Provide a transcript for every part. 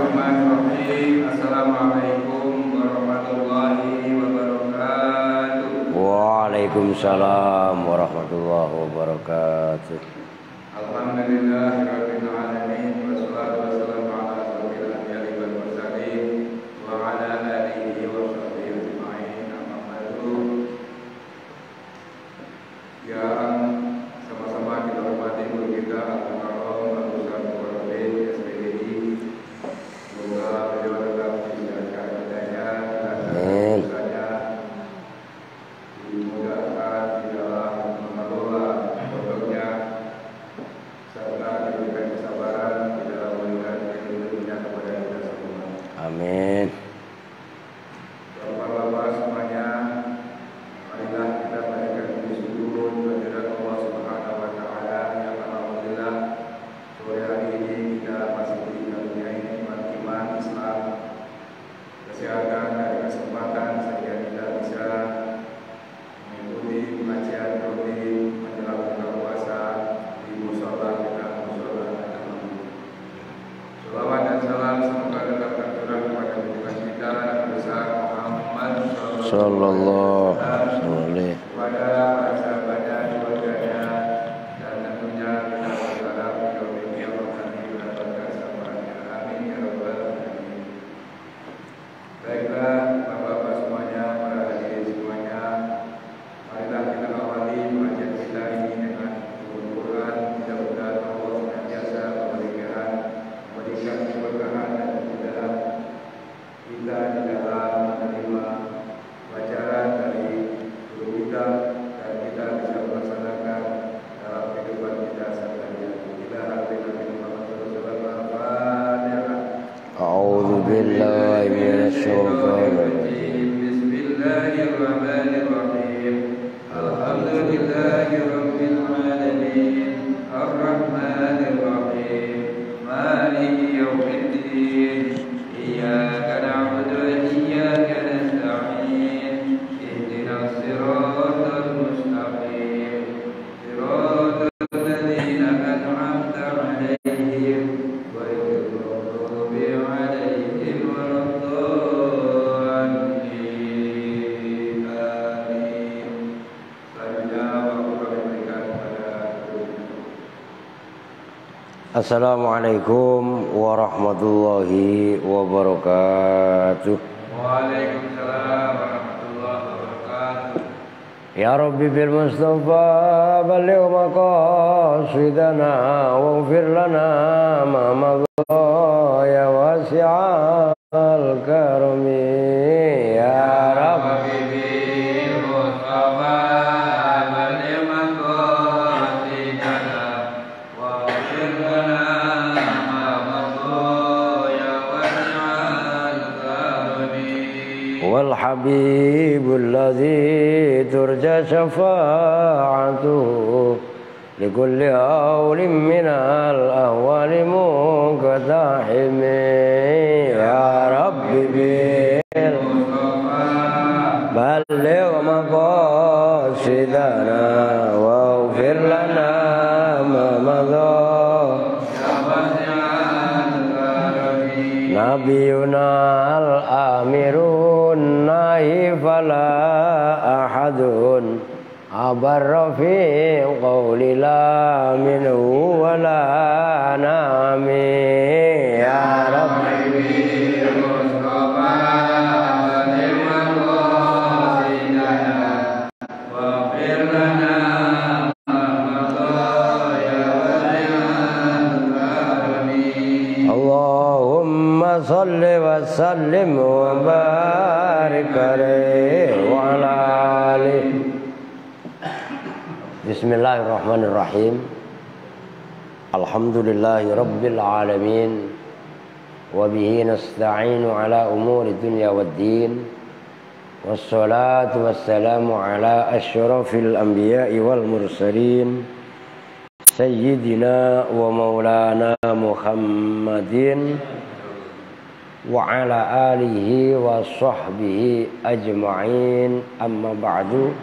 Bismillahirrahmanirrahim. Assalamualaikum warahmatullahi wabarakatuh. Waalaikumsalam warahmatullahi wabarakatuh. Alhamdulillahirabbil alamin wassalatu wassalamu ala asyrofil anbiya'i wal mursalin wa ala alihi wa sahbihi ajma'in. Amma ba'du. Yang sama-sama kita hormati guru kita Al-Mukarram Abu Ustaz Mukarramin SPDI. Semoga beliau tetap dijaga hidayah dan usahanya dimudahkan di dalam mengelola pondoknya serta diberikan kesabaran di dalam memberikan ilmunya kepada kita semua. Amin. Bapak-bapak semuanya, marilah kita panjatkan puji syukur kehadirat Allah Subhanahu wa taala yang alhamdulillah sore hari ini kita masih dikaruniai nikmat iman Islam, kesehatan dan kesempatan sehingga kita bisa mengikuti pengajian rutin menjelang buka puasa di mushola kita, mushola Al-Amin. Shalawat dan salam semoga tetap tercurah kepada junjungan kita Nabi besar Muhammad Sallallahu alaihi kepada para sahabatnya, keluarganya, dan tentunya kita berharap beliau Allah nanti mendapatkan kesabarannya. Amin ya rabbal alamin. Baiklah bapak-bapak semuanya, para hadirin semuanya, marilah kita awali pengajian kita ini dengan turun Quran. Mudah-mudahan Allah senantiasa memberikan keberkahan dan kemudahan kita di dalam menerima pelajaran dari guru kita dan kita bisa melaksanakan dalam kehidupan kita sehari-hari. Kita harapkan Nabi Muhammad SAW Al-Fatihah. A'udzu billahi minasy syaithanir rajim. Bismillahirrahmanirrahim. Alhamdulillahirabbil alamin. Arrahmanirrahim. Maliki yaumiddin. Iyyaka na'budu wa iyyaka nasta'in. Ihdinas siratal mustaqim. Siratal ladzina an'amta 'alaihim ghairil maghdubi 'alaihim waladdallin. Amin. Selanjutnya waktu kami berikan kepada guru. Assalamualaikum warahmatullahi wabarakatuh. Waalaikumsalam warahmatullahi wabarakatuh. Ya Rabbi bil Mustafa balligh maqasidana waghfir lana ma madha ya wasi'al karami ya Rabbi Bil Mustafa balligh maqasidana waghfir lana ma madha ya wasi'al karami. wal habibul ladzi turja syafa'atuhu likulli hawlin minal ahwali muqtahimi ya Rabbi bil balligh maqasidana waghfir lana ma madha Nabiyuna al-amirun nahi fala ahadun abarra fi qawli la minhu wa la nami ya Rabbi Allahumma salli wa sallim wa barik alaihi wa ala alihi. Bismillahirrahmanirrahim. Alhamdulillahi rabbil alamin. Wa bihi nasta'inu ala umuri dunya waddin. Wassalatu wassalamu ala asyrafil anbiya'i wal mursalin. Sayyidina wa maulana Muhammadin wa ala alihi wa sahbihi ajma'in, amma ba'du.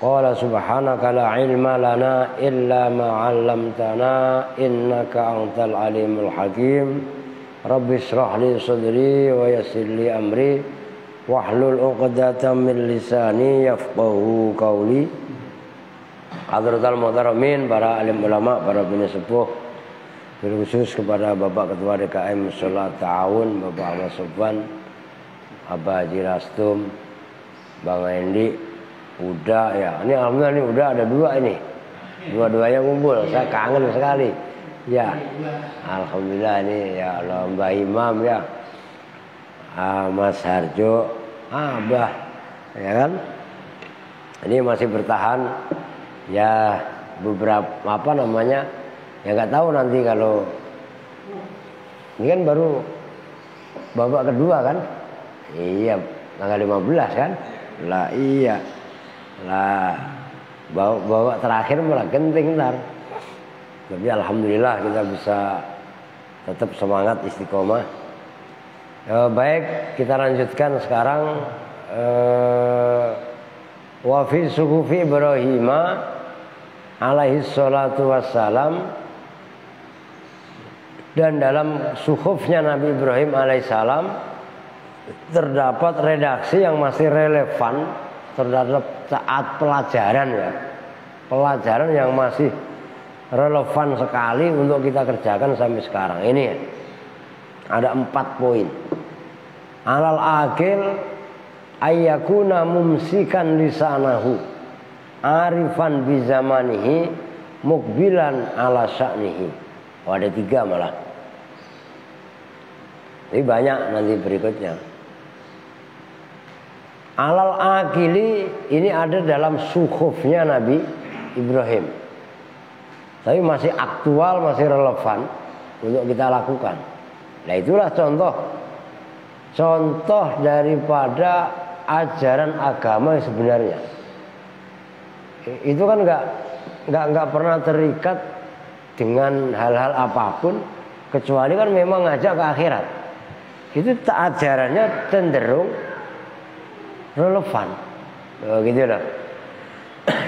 Qala subhanaka la ilma lana illa ma 'allamtana innaka antal alimul hakim. Rabbi shrah li sadri wa yassir li amri wahlul 'uqdatam min lisani yafqahu qawli. Hadratul muhtaramin, para alim ulama, para pesepuh, khusus kepada Bapak Ketua DKM Sholat Ta'awun, Bapak Ahmad Sofwan, Abah Haji Rastum, Bang Endi, udah ya, ini alhamdulillah ini udah ada dua ini, dua-duanya ngumpul, saya kangen sekali ya, alhamdulillah ini ya Allah, Mbak Imam ya, Mas Harjo, Abah ya kan, ini masih bertahan ya, beberapa apa namanya ya, nggak tahu nanti kalau ini kan baru babak kedua kan, iya tanggal 15 kan, lah iya lah, bawa terakhir malah genting ntar. Tapi alhamdulillah kita bisa tetap semangat istiqomah. Baik, kita lanjutkan sekarang. Wa fi suhufi Ibrahim alaihi salatu wassalam, dan dalam suhufnya Nabi Ibrahim alaihissalam terdapat redaksi yang masih relevan terhadap saat pelajaran ya, pelajaran yang masih relevan sekali untuk kita kerjakan sampai sekarang ini ya. Ada 4 poin. Alal akil ayyakuna mumsikan lisanahu arifan bi zamanihi mukbilan ala sya'nihi. Oh, ada 3 malah. Ini banyak nanti berikutnya. Alal akili ini ada dalam suhufnya Nabi Ibrahim, tapi masih aktual, masih relevan untuk kita lakukan. Nah itulah contoh daripada ajaran agama yang sebenarnya. Itu kan nggak pernah terikat dengan hal-hal apapun, kecuali kan memang ngajak ke akhirat. Itu ajarannya cenderung relevan, gitu loh.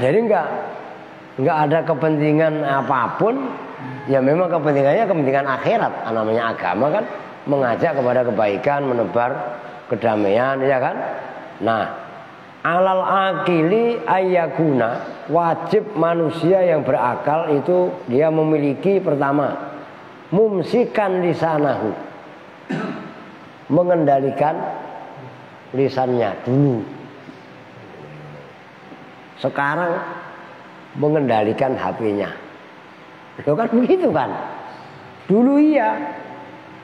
Jadi nggak ada kepentingan apapun, ya memang kepentingan akhirat. Namanya agama kan mengajak kepada kebaikan, menebar kedamaian, ya kan. Nah, alal akili ayyakuna, wajib manusia yang berakal itu dia memiliki pertama mumsikan lisanahu, mengendalikan lisannya dulu. Sekarang mengendalikan HP-nya. Itu kan begitu kan. Dulu iya,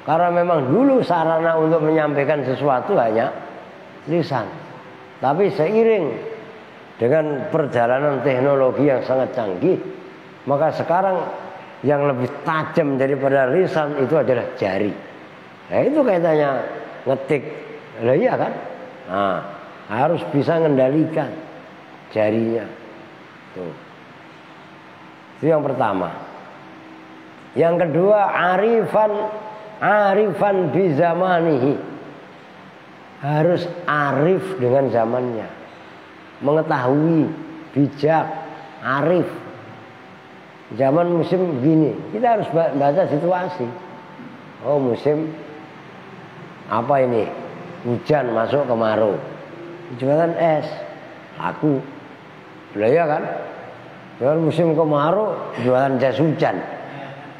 karena memang dulu sarana untuk menyampaikan sesuatu hanya lisan. Tapi seiring dengan perjalanan teknologi yang sangat canggih, maka sekarang yang lebih tajam daripada lisan itu adalah jari. Nah itu kaitannya ngetik. Lah iya kan? Nah, harus bisa mengendalikan jarinya. Tuh. Itu yang pertama. Yang kedua, arifan bi zamanihi. Harus arif dengan zamannya. Mengetahui, bijak, arif. Zaman musim begini, kita harus baca situasi. Oh, musim apa ini? Hujan masuk kemarau, jualan es laku, lah ya kan. Jualan musim kemarau jualan jas hujan,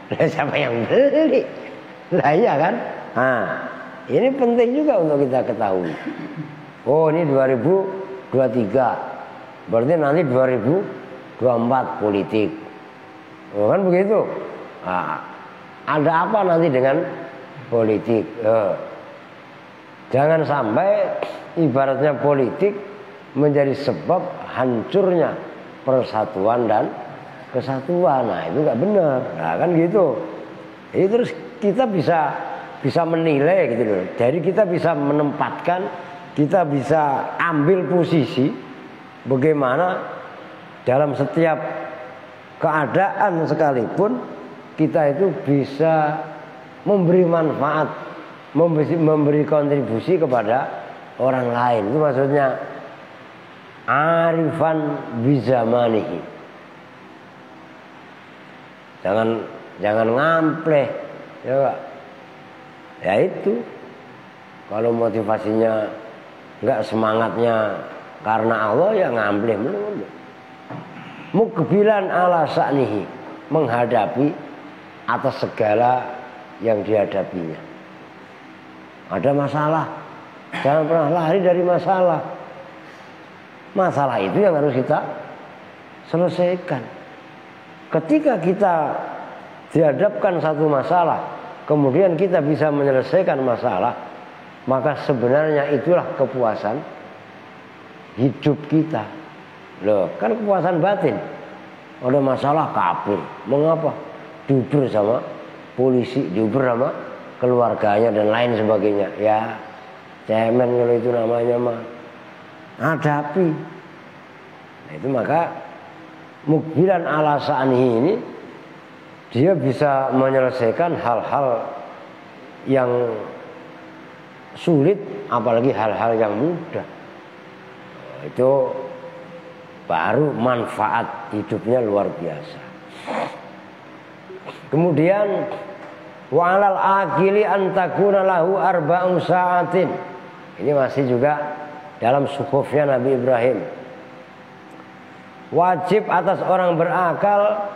lah siapa yang beli? Lah ya kan. Nah ini penting juga untuk kita ketahui. Oh ini 2023, berarti nanti 2024 politik, oh, kan begitu. Nah, ada apa nanti dengan politik? Jangan sampai ibaratnya politik menjadi sebab hancurnya persatuan dan kesatuan. Nah itu nggak benar. Nah kan gitu. Jadi terus kita bisa menilai gitu loh. Jadi kita bisa menempatkan, kita bisa ambil posisi bagaimana dalam setiap keadaan sekalipun kita itu bisa memberi manfaat, memberi kontribusi kepada orang lain. Itu maksudnya arifan bizamanihi. Jangan ngampleh, ya Pak. Ya itu, kalau motivasinya enggak semangatnya karena Allah, ya ngampleh melulu. Mukbilan ala sa'nihi, menghadapi atas segala yang dihadapinya. Ada masalah, jangan pernah lari dari masalah. Masalah itu yang harus kita selesaikan. Ketika kita dihadapkan satu masalah, kemudian kita bisa menyelesaikan masalah, maka sebenarnya itulah kepuasan hidup kita. Loh, kan kepuasan batin. Ada masalah kafir, mengapa? Diuber sama polisi, diuber sama keluarganya dan lain sebagainya. Ya, cemen kalau itu namanya mah. Hadapi. Nah, itu maka mukbilan ala sa'nihi ini dia bisa menyelesaikan hal-hal yang sulit, apalagi hal-hal yang mudah. Nah, itu baru manfaat hidupnya luar biasa. Kemudian wa 'alal aqili an takuna lahu arba'u sa'atin. Ini masih juga dalam suhufnya Nabi Ibrahim. Wajib atas orang berakal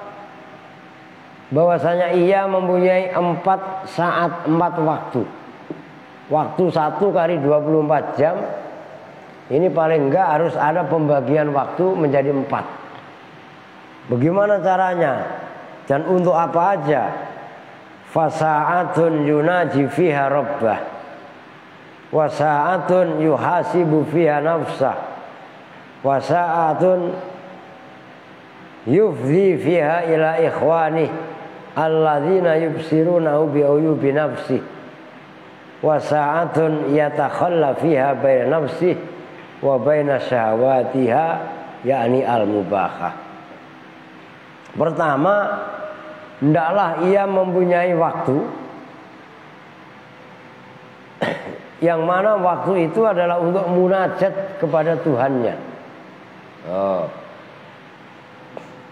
bahwasanya ia mempunyai 4 saat, 4 waktu. Waktu 1 kali 24 jam. Ini paling enggak harus ada pembagian waktu menjadi 4. Bagaimana caranya? Dan untuk apa aja? Fasa'atun yunaji fiha rabbah, wasa'atun yuhasibu fiha nafsah, wasa'atun yufzi fiha ila ikhwanih alladzina yubsirunahu bi'uyubi nafsih, wasa'atun yatakhalla fiha baina nafsih wa baina syahwatiha, yakni al-mubahah. Pertama, hendaklah ia mempunyai waktu yang mana waktu itu adalah untuk munajat kepada Tuhannya. Oh.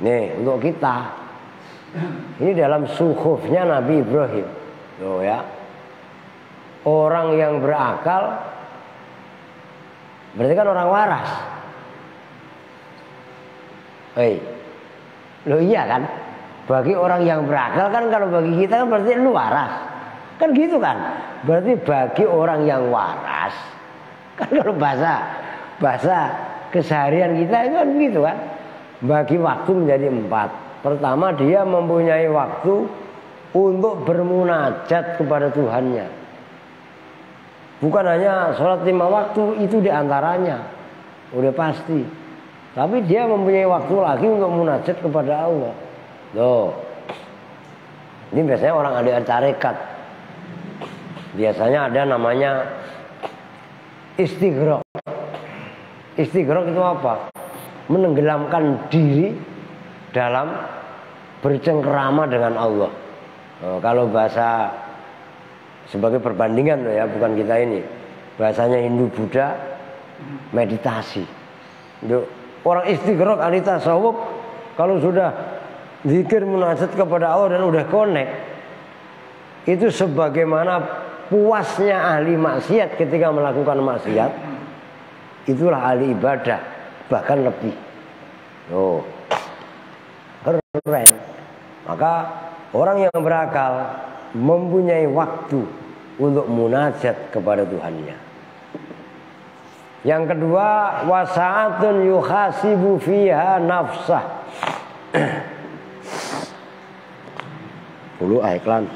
Nih, untuk kita. Ini dalam suhufnya Nabi Ibrahim. Tuh ya. Orang yang berakal berarti kan orang waras. Loh iya kan? Bagi orang yang berakal kan, kalau bagi kita kan berarti lu waras. Kan gitu kan? Berarti bagi orang yang waras. Kan kalau bahasa keseharian kita itu kan begitu kan? Bagi waktu menjadi 4. Pertama, dia mempunyai waktu untuk bermunajat kepada Tuhannya. Bukan hanya sholat 5 waktu, itu diantaranya. Udah pasti. Tapi dia mempunyai waktu lagi untuk munajat kepada Allah. Loh. Ini biasanya orang ahli tarekat. Biasanya ada namanya istighraq. Istighraq itu apa? Menenggelamkan diri dalam bercengkerama dengan Allah. Kalau bahasa sebagai perbandingan ya, bukan kita ini. Bahasanya Hindu Buddha, meditasi. Orang istighraq ahli tasawuf kalau sudah zikir munajat kepada Allah dan udah connect, itu sebagaimana puasnya ahli maksiat ketika melakukan maksiat, itulah ahli ibadah, bahkan lebih. Oh, keren. Maka orang yang berakal mempunyai waktu untuk munajat kepada Tuhannya. Yang kedua, wasa'atun yuhasibu fiha nafsah. Dulu iklan.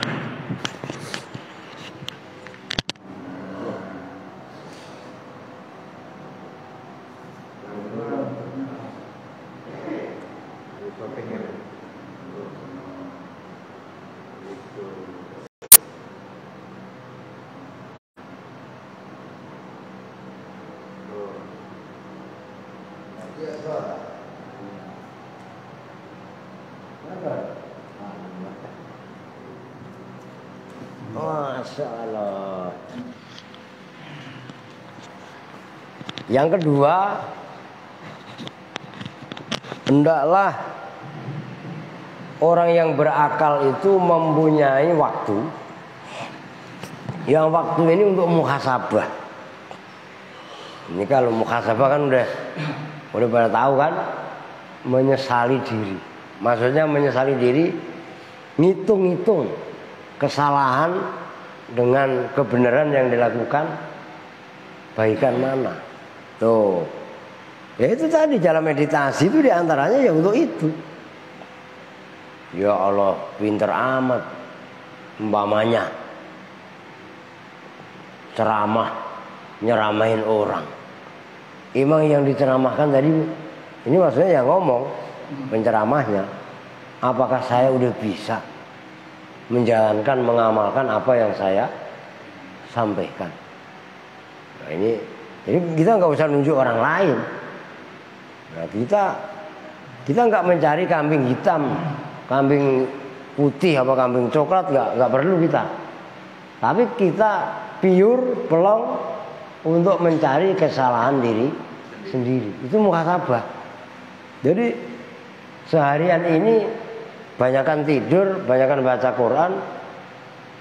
Masya Allah. Yang kedua, hendaklah orang yang berakal itu mempunyai waktu. Yang waktu ini untuk muhasabah. Ini kalau muhasabah kan udah pada tahu kan, menyesali diri. Maksudnya menyesali diri, ngitung-ngitung kesalahan dengan kebenaran yang dilakukan, baikan mana. Tuh. Ya itu tadi dalam meditasi itu diantaranya ya untuk itu. Ya Allah, pinter amat umpamanya ceramah nyeramahin orang. Emang yang diceramahkan tadi ini maksudnya yang ngomong penceramahnya, apakah saya udah bisa menjalankan, mengamalkan apa yang saya sampaikan. Nah ini, jadi kita nggak usah nunjuk orang lain. Nah, kita nggak mencari kambing hitam, kambing putih apa kambing coklat, nggak perlu kita. Tapi kita pure pelong untuk mencari kesalahan diri sendiri. Itu muhasabah. Jadi seharian ini banyakan tidur, banyakan baca Quran,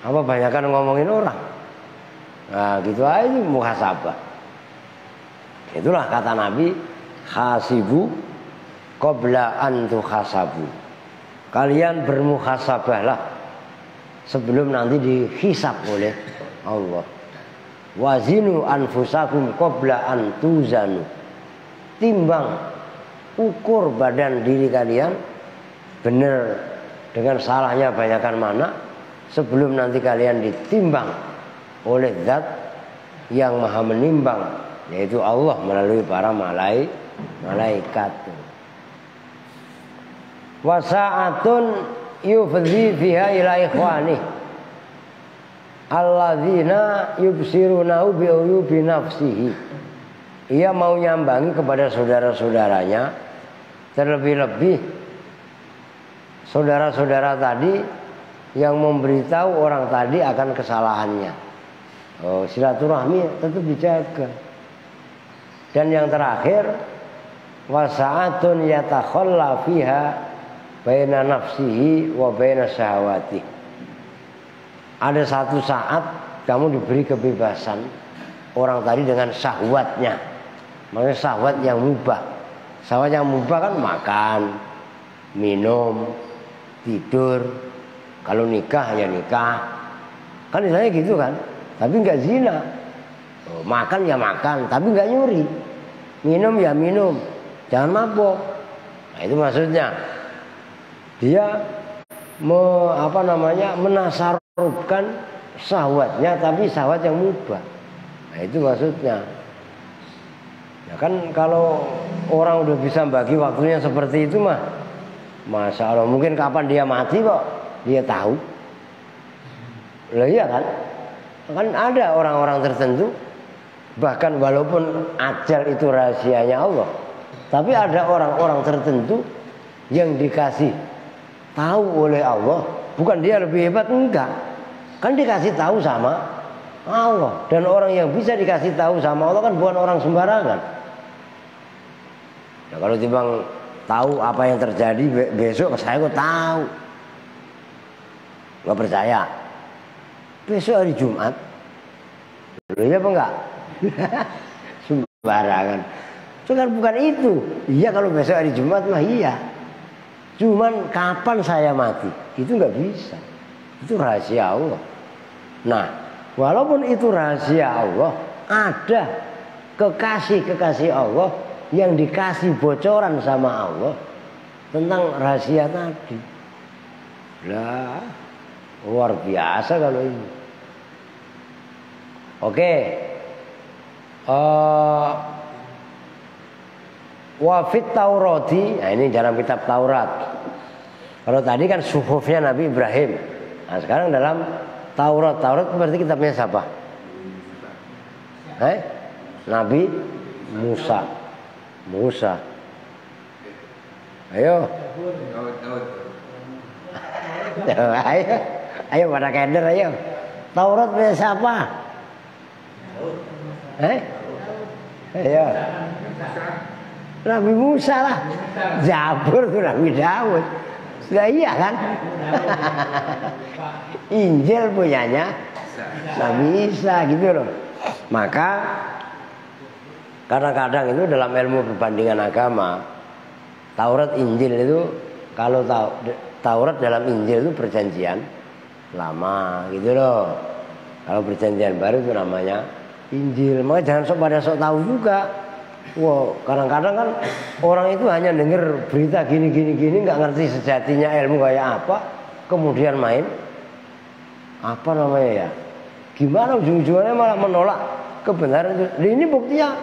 apa banyakan ngomongin orang. Nah gitu aja muhasabah. Itulah kata Nabi, hasibu qabla an tuhasabu. Kalian bermuhasabahlah sebelum nanti dihisab oleh Allah. Wazinu anfusakum qabla an tuzanu. Timbang, ukur badan diri kalian benar dengan salahnya banyakan mana sebelum nanti kalian ditimbang oleh zat yang maha menimbang, yaitu Allah melalui para malaikat. Wasa'atun yufdhi fiha ila ikhwani alladzina yubsirunahu bi'uyubi nafsihi. Ia mau nyambangi kepada saudara-saudaranya, terlebih-lebih saudara-saudara tadi yang memberitahu orang tadi akan kesalahannya. Silaturahmi tetap dijaga. Dan yang terakhir, wasa'atun yatakhalla fiha baina nafsihi wa baina syahawati. Ada satu saat kamu diberi kebebasan orang tadi dengan syahwatnya. Maksudnya syahwat yang mubah. Syahwat yang mubah kan makan, minum, tidur. Kalau nikah ya nikah. Kan misalnya gitu kan. Tapi enggak zina. Makan ya makan, tapi enggak nyuri. Minum ya minum, jangan mabok. Nah itu maksudnya. Dia menasarufkan syahwatnya, tapi syahwat yang mubah. Nah itu maksudnya. Ya kan kalau orang udah bisa bagi waktunya seperti itu mah, Masya Allah, mungkin kapan dia mati kok dia tahu. Lah iya kan? Kan ada orang-orang tertentu, bahkan walaupun ajal itu rahasianya Allah, tapi ada orang-orang tertentu yang dikasih tahu oleh Allah. Bukan dia lebih hebat, enggak. Kan dikasih tahu sama Allah. Dan orang yang bisa dikasih tahu sama Allah kan bukan orang sembarangan. Nah, kalau timbang tahu apa yang terjadi besok, saya kok tahu. Nggak percaya. Besok hari Jumat. Iya apa enggak? Sembarangan. Itu kan bukan itu. Iya kalau besok hari Jumat mah iya. Cuman kapan saya mati? Itu nggak bisa. Itu rahasia Allah. Nah, walaupun itu rahasia Allah, ada kekasih-kekasih Allah yang dikasih bocoran sama Allah tentang rahasia tadi. Lah, luar biasa kalau ini. Oke. Wafit Taurati, nah ini dalam kitab Taurat. Kalau tadi kan suhufnya Nabi Ibrahim. Nah sekarang dalam Taurat. Taurat berarti kitabnya siapa? Nabi Musa. Ayo. Ayo pada keder ayo. Taurat punya siapa? Ayo. Nabi Musa lah. Zabur itu Nabi Daud. Nah, iya kan? Injil punyanya Nabi Isa gitu loh. Maka kadang-kadang itu dalam ilmu perbandingan agama, Taurat Injil itu, kalau Taurat dalam Injil itu perjanjian lama gitu loh. Kalau perjanjian baru itu namanya Injil. Maka jangan pada sok tahu juga. Wow, kadang-kadang kan orang itu hanya dengar berita gini nggak ngerti sejatinya ilmu kayak apa, kemudian main apa namanya ya? Gimana ujung-ujungnya malah menolak kebenaran itu. Ini buktinya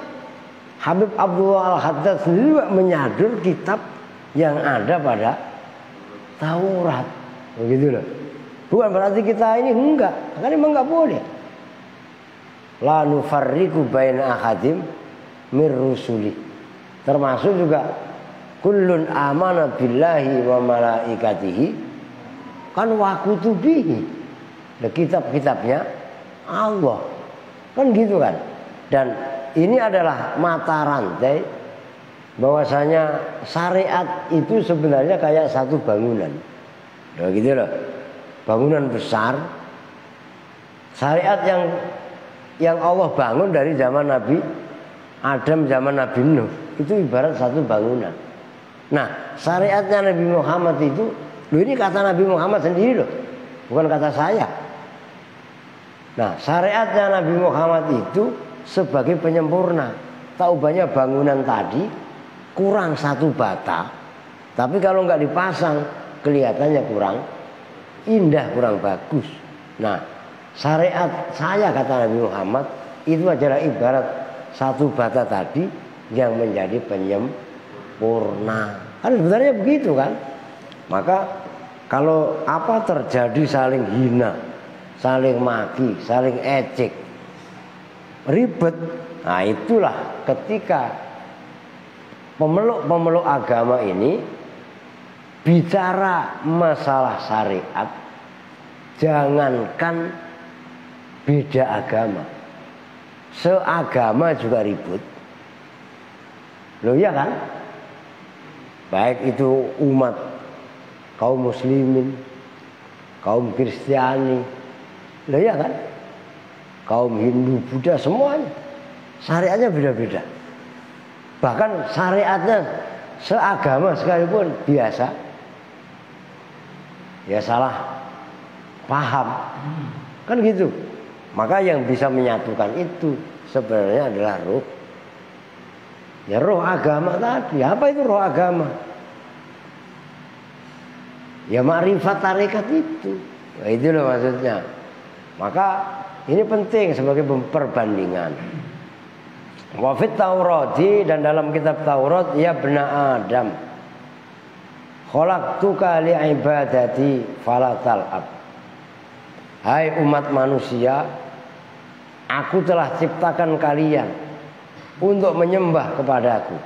Habib Abdullah Al-Haddad sendiri menyadur kitab yang ada pada Taurat, begitu loh. Bukan berarti kita ini enggak, kan memang enggak boleh. La nufarriqu baina ahadim mir rusuli. Termasuk juga kullun amana billahi wa malaikatihi kan wa kutubihi. Kitab-kitabnya Allah. Kan gitu kan. Dan ini adalah mata rantai bahwasanya syariat itu sebenarnya kayak satu bangunan. Ya gitu loh. Bangunan besar. Syariat yang Allah bangun dari zaman Nabi Adam, zaman Nabi Nuh, itu ibarat satu bangunan. Nah, syariatnya Nabi Muhammad itu, ini kata Nabi Muhammad sendiri loh, bukan kata saya. Nah, syariatnya Nabi Muhammad itu sebagai penyempurna. Tahu banyak bangunan tadi kurang satu bata, tapi kalau nggak dipasang kelihatannya kurang indah, kurang bagus. Nah, syariat saya kata Nabi Muhammad itu adalah ibarat satu bata tadi yang menjadi penyempurna. Kan sebenarnya begitu kan. Maka kalau apa terjadi saling hina, saling maki, saling ejek, ribet. Nah itulah ketika pemeluk agama ini bicara masalah syariat, jangankan beda agama, seagama juga ribut. Loh ya kan? Baik itu umat kaum muslimin, kaum Kristiani, loh ya kan? Kaum Hindu, Buddha, semuanya syariatnya beda-beda. Bahkan syariatnya seagama sekalipun biasa ya salah paham. Kan gitu. Maka yang bisa menyatukan itu sebenarnya adalah roh. Ya roh agama tadi. Apa itu roh agama? Ya ma'rifat tarekat itu. Nah, itu loh maksudnya. Maka ini penting sebagai perbandingan. Wa fit Taurati, dan dalam kitab Taurat, ya bena Adam, khalaqtuka li ibadati fala tal'ab. Hai umat manusia, aku telah ciptakan kalian untuk menyembah kepadaku.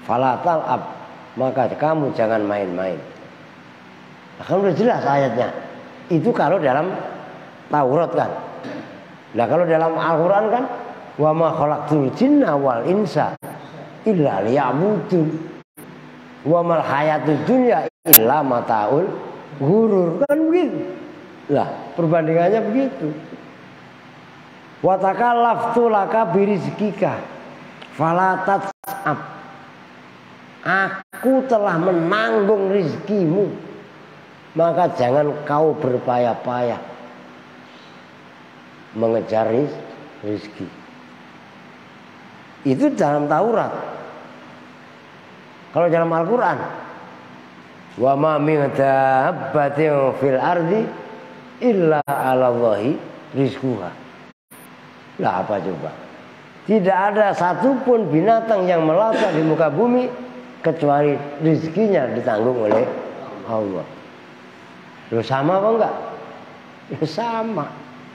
Fala tal'ab, maka kamu jangan main-main. Nah, kan udah jelas ayatnya. Itu kalau dalam Taurat kan. Nah kalau dalam Al-Quran kan, wa ma khalaqtul jinna wal insa illa liya'budun wa mal hayatud dunya illa mataul ghurur. Kan begitu. Lah perbandingannya begitu. Wa takallaftu laka birizkika fala tas'ab. Aku telah menanggung rizkimu, maka jangan kau berpayah-payah mengejar rizki. Itu dalam Taurat. Kalau dalam Al-Quran, wa ma min dabbatin fil ardi illa 'alallahi rizquha. Lah apa coba? Tidak ada satupun binatang yang melata di muka bumi kecuali rizkinya ditanggung oleh Allah. Loh sama apa enggak? Ya sama.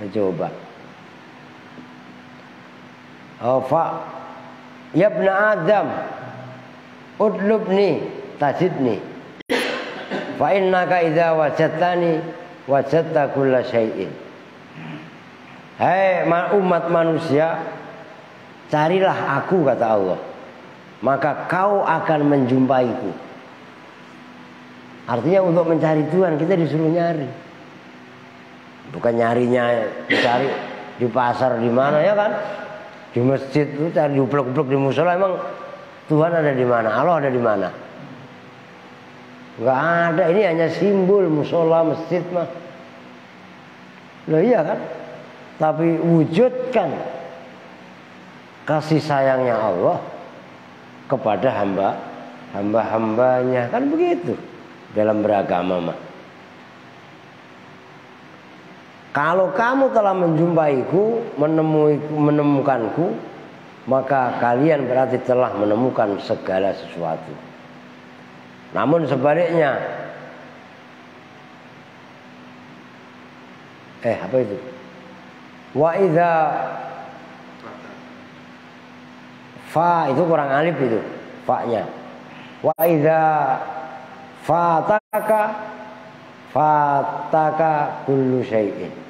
Nah, coba. Ya ibn Adam, udlubni tajidni. Fa innaka idza wajadtani wajadta kulla syai'in. Hai umat manusia, carilah aku kata Allah. maka kau akan menjumpaiku. Artinya untuk mencari Tuhan kita disuruh nyari. Bukan nyarinya cari di pasar di mana ya kan? Di masjid itu cari diuplek-uplek di musola, emang Tuhan ada di mana? Allah ada di mana? Enggak ada, ini hanya simbol musola masjid mah. Loh iya kan? Tapi wujudkan kasih sayangnya Allah kepada hamba-hambanya, kan begitu dalam beragama mah. Kalau kamu telah menjumpaiku, menemukanku, maka kalian berarti telah menemukan segala sesuatu. Namun sebaliknya, apa itu? Wa idza fa itu kurang alif itu, fa-nya. Wa idza fataka kullu syai'in.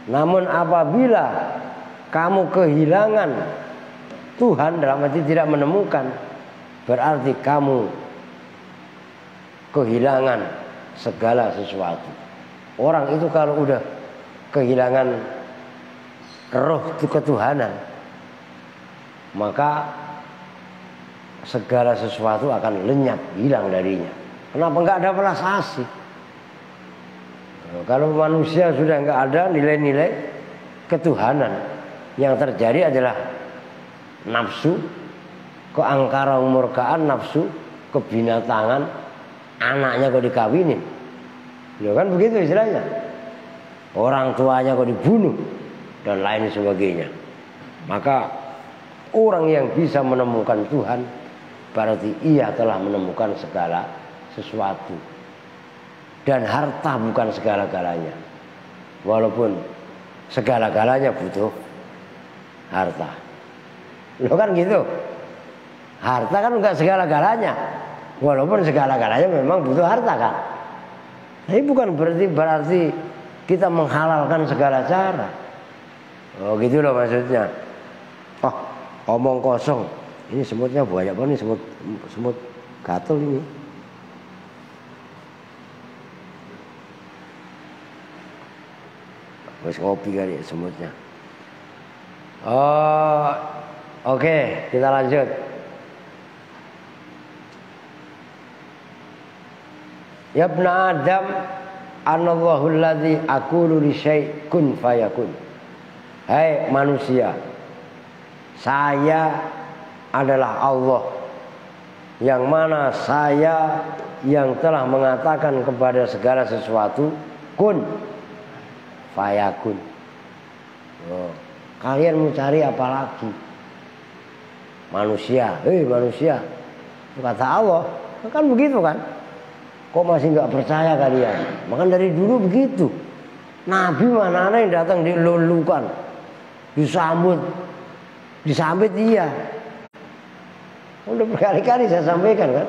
Namun apabila kamu kehilangan Tuhan, dalam arti tidak menemukan, berarti kamu kehilangan segala sesuatu. Orang itu kalau udah kehilangan roh ketuhanan, maka segala sesuatu akan lenyap, hilang darinya. Kenapa enggak ada belas asih? Kalau manusia sudah enggak ada nilai-nilai ketuhanan, yang terjadi adalah nafsu, keangkaran murkaan, nafsu, kebinatangan, anaknya kok dikawinin. Ya kan begitu istilahnya. Orang tuanya kok dibunuh dan lain sebagainya. Maka orang yang bisa menemukan Tuhan berarti ia telah menemukan segala sesuatu. Dan harta bukan segala-galanya. Walaupun segala-galanya butuh harta. Loh kan gitu. Harta kan enggak segala-galanya. Walaupun segala-galanya memang butuh harta kan. Tapi bukan berarti kita menghalalkan segala cara. Oh gitu loh maksudnya. Oh, omong kosong. Ini semutnya banyak banget nih, semut gatel ini. Wes ngopi kali semutnya. Oh, oke, kita lanjut. Ya ibna Adam, anallahu alladzi aqulu li syai' kun fayakun. Hai manusia, saya adalah Allah, yang mana saya yang telah mengatakan kepada segala sesuatu kun fayakun. Oh, kalian mau cari apa lagi? Manusia, manusia, kata Allah, kan begitu kan? Kok masih nggak percaya kalian? Makan dari dulu begitu. Nabi mana yang datang dilulukan, disambut iya. Udah berkali-kali saya sampaikan kan.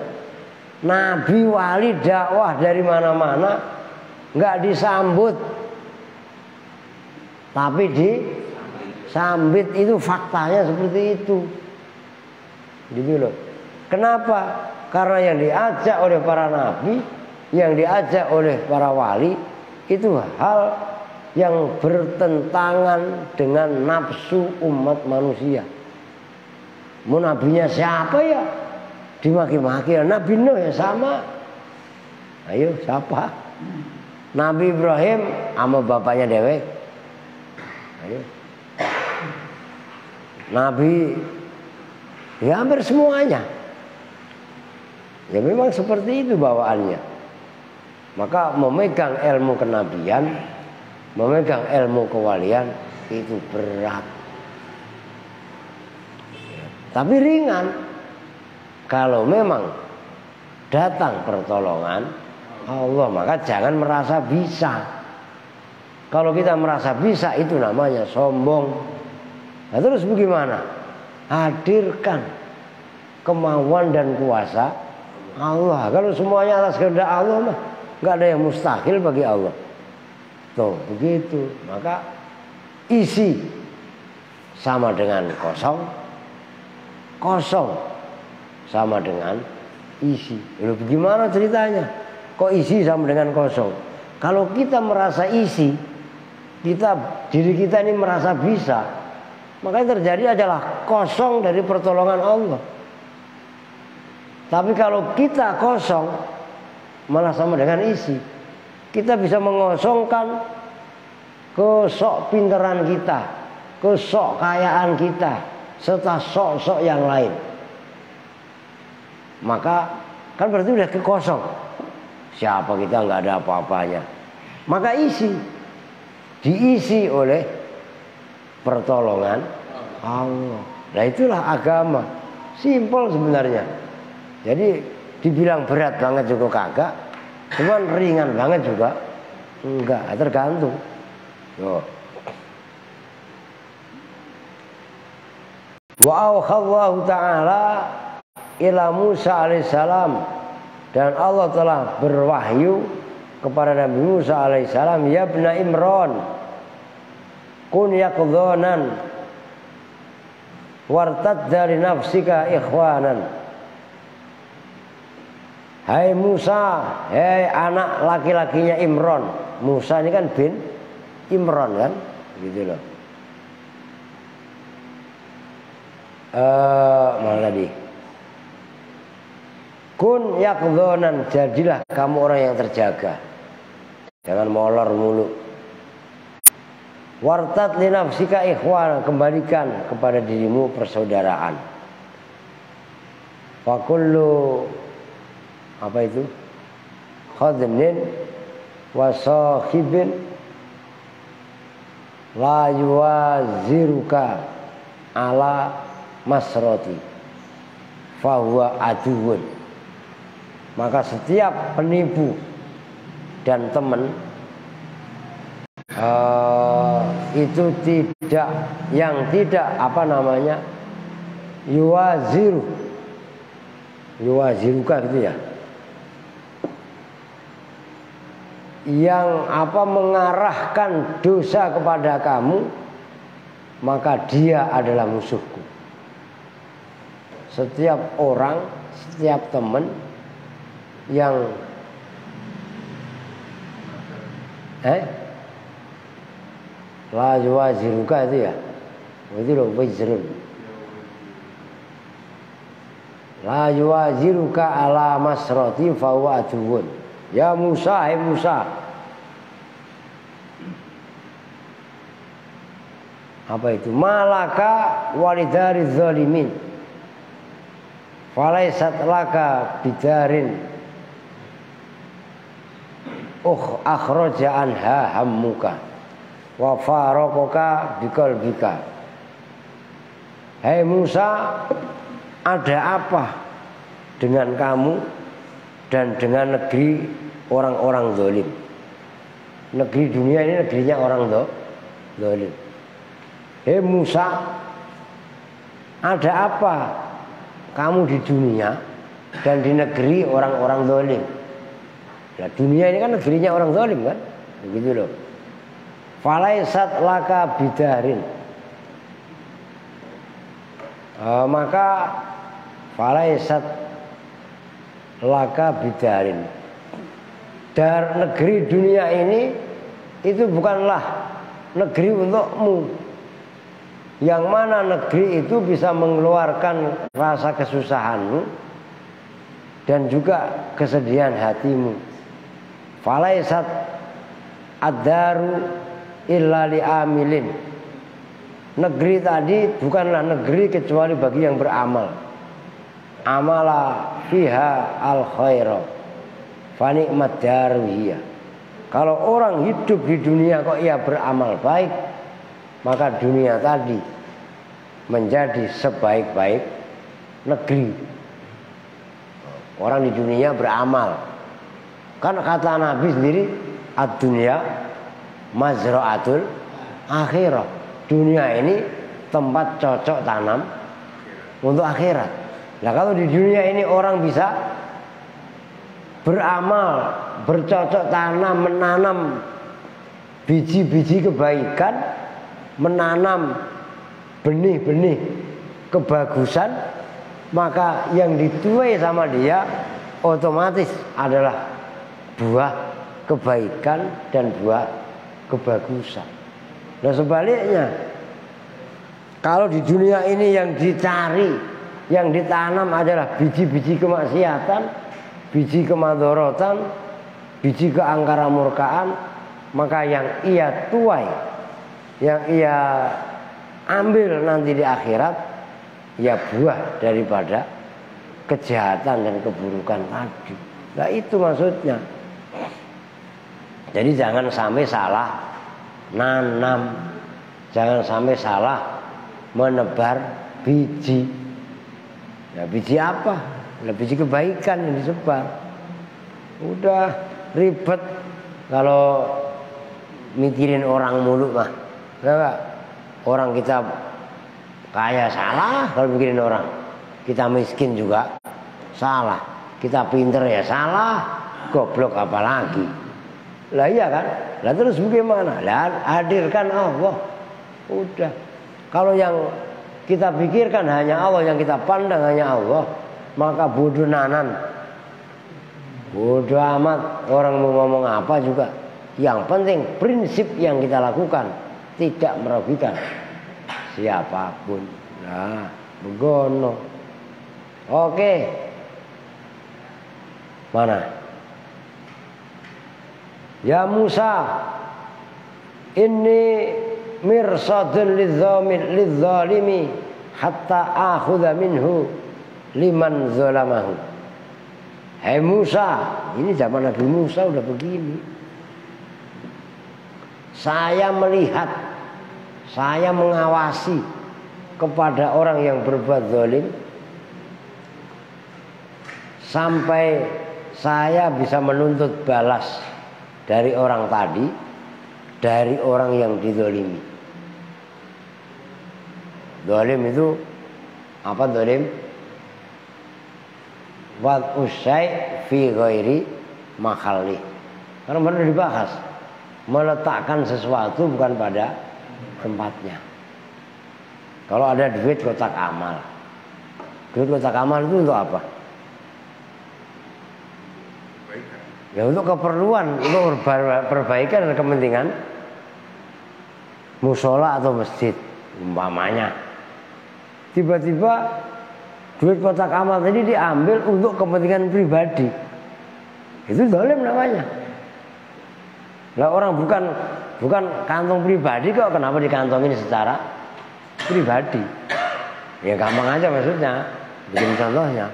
Nabi wali dakwah dari mana-mana nggak disambut, tapi disambit. Itu faktanya seperti itu. Gitu loh. Kenapa? Karena yang diajak oleh para nabi, yang diajak oleh para wali itu hal yang bertentangan dengan nafsu umat manusia. Mau nabinya siapa ya? Dimaki-maki. Nabi Nuh ya sama. Ayo siapa? Nabi Ibrahim sama bapaknya dewek. Ayo. Nabi ya hampir semuanya. Ya memang seperti itu bawaannya. Maka memegang ilmu kenabian, memegang ilmu kewalian itu berat. Tapi ringan kalau memang datang pertolongan Allah, maka jangan merasa bisa. Kalau kita merasa bisa itu namanya sombong. Nah, terus bagaimana? Hadirkan kemauan dan kuasa Allah. Kalau semuanya atas kehendak Allah mah nggak ada yang mustahil bagi Allah. Tuh begitu. Maka isi sama dengan kosong. Kosong sama dengan isi. Loh, bagaimana ceritanya? Kok isi sama dengan kosong? Kalau kita merasa isi, diri kita ini merasa bisa, maka yang terjadi adalah kosong dari pertolongan Allah. Tapi kalau kita kosong, malah sama dengan isi. Kita bisa mengosongkan kesok pinteran kita, kesok kayaan kita, serta sok-sok yang lain. Maka kan berarti udah kekosong. Siapa kita nggak ada apa-apanya. Maka diisi oleh pertolongan Allah. Nah itulah agama. Simpel sebenarnya. Jadi dibilang berat banget juga kagak, cuman ringan banget juga enggak, tergantung. Wa auhallahu ta'ala ila Musa alaihissalam, dan Allah telah berwahyu kepada Nabi Musa alaihissalam, ya ibna Imran kun yaqdhanan wartad dari nafsika ikhwanan. Hai Musa, hai anak laki-lakinya Imran. Musa ini kan bin Imran kan, gitu loh. Mana tadi? Kun yaqdhanan, jadilah kamu orang yang terjaga, jangan molor mulu. Wartat li nafsika ikhwan, kembalikan kepada dirimu persaudaraan. Fakullu, apa itu? Khadmin wa sahibin la yuwaziruka ala masroti fahuwa aduun. Maka setiap penipu dan teman itu tidak yuwaziruka gitu ya, yang mengarahkan dosa kepada kamu, maka dia adalah musuhku. Setiap orang, setiap teman yang la yuwaziruka itu ya, itu loh wizrun. La yuwaziruka ala masrati fa huwa aduwwun. Ya Musa, hai Musa. Apa itu? Malaka walidari zalimin falaisat laka bidarin akhraja anha hammuka wa faraqaka biqalbika. Hai Musa, ada apa dengan kamu dan dengan negeri orang-orang zalim? Negeri dunia ini negerinya orang zalim. Hei Musa, ada apa kamu di dunia dan di negeri orang-orang zalim? Nah, dunia ini kan negerinya orang zalim kan? Begitu loh. Falaisat laka bidarin. Maka falaisat laka bidarin, dari negeri dunia ini itu bukanlah negeri untukmu, yang mana negeri itu bisa mengeluarkan rasa kesusahanmu dan juga kesedihan hatimu. Falaisat ad-daru illa li amilin. Negeri tadi bukanlah negeri kecuali bagi yang beramal. Amala fiha al khaira fa ni'mat daruhiyah. Kalau orang hidup di dunia kok ia beramal baik, maka dunia tadi menjadi sebaik-baik negeri. Orang di dunia beramal. Kan kata Nabi sendiri, ad-dunya mazra'atul akhirah. Dunia ini tempat cocok tanam untuk akhirat. Nah kalau di dunia ini orang bisa beramal, bercocok tanam, menanam biji-biji kebaikan, menanam benih-benih kebagusan, maka yang dituai sama dia otomatis adalah buah kebaikan dan buah kebagusan. Nah sebaliknya, kalau di dunia ini yang dicari, yang ditanam adalah biji-biji kemaksiatan, biji kemadharatan, biji keangkara murkaan, maka yang ia tuai, yang ia ambil nanti di akhirat, ya buah daripada kejahatan dan keburukan tadi. Nah itu maksudnya. Jadi jangan sampai salah nanam, jangan sampai salah menebar biji. Ya biji apa? Ya, biji kebaikan yang disebar. Udah ribet kalau mikirin orang mulu mah. Enggak. Orang kita kaya salah kalau mikirin orang. Kita miskin juga salah. Kita pinter ya salah. Goblok apalagi. Lah iya kan? Lah terus bagaimana? Lah hadirkan Allah. Udah. Kalau yang kita pikirkan hanya Allah, yang kita pandang hanya Allah, maka bodoh nanan. Bodoh amat orang mau ngomong apa juga. Yang penting prinsip yang kita lakukan tidak merugikan siapapun. Nah, begono. Oke. Mana? Ya Musa, inni mirsadun lidzalimi hatta akhudha minhu liman zalamahu. Hai Musa, ini zaman Nabi Musa udah begini. Saya melihat, saya mengawasi kepada orang yang berbuat zalim sampai saya bisa menuntut balas dari orang tadi, dari orang yang dizalimi. Zalim itu apa zalim? Wad usai fi ghairi mahalli. Karena pernah dibahas, meletakkan sesuatu bukan pada tempatnya. Kalau ada duit kotak amal, duit kotak amal itu untuk apa? Ya untuk keperluan, untuk perbaikan dan kepentingan musola atau masjid umpamanya. Tiba-tiba duit kotak amal tadi diambil untuk kepentingan pribadi. Itu zalim namanya. Lah orang bukan kantong pribadi kok, kenapa dikantongin secara pribadi? Ya gampang aja maksudnya, bikin contohnya.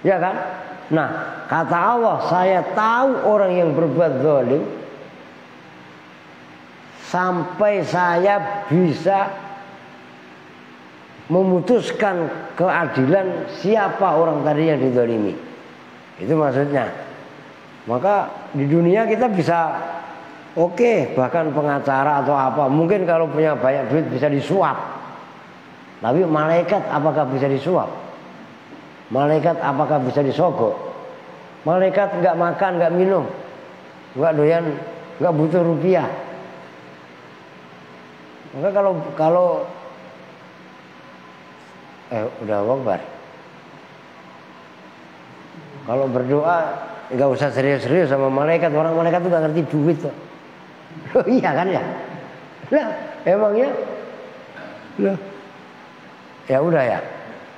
Ya kan? Nah, kata Allah, saya tahu orang yang berbuat zalim sampai saya bisa memutuskan keadilan siapa orang tadi yang dizalimi. Itu maksudnya. Maka di dunia kita bisa oke, bahkan pengacara atau apa, mungkin kalau punya banyak duit bisa disuap. Tapi malaikat apakah bisa disuap? Malaikat apakah bisa disogok? Malaikat nggak makan, nggak minum, nggak doyan, nggak butuh rupiah. Maka kalau udah wakbar. Kalau berdoa nggak usah serius-serius sama malaikat. Orang malaikat tuh nggak ngerti duit tuh. Oh iya kan ya? Lah emangnya? Lah ya udah ya.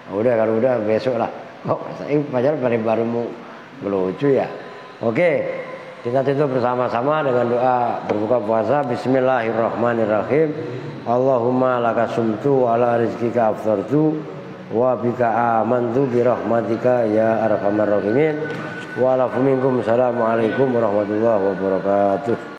Udah kalau udah besok lah. Kok saya pacaran baru mau melucu ya. Oke, kita tutup bersama-sama dengan doa berbuka puasa. Bismillahirrahmanirrahim. Allahumma laka sumtu wa ala rizkika aftartu wa bika amantu bi rahmatika ya arhamar rahimin. Wa alaikum warahmatullahi wabarakatuh.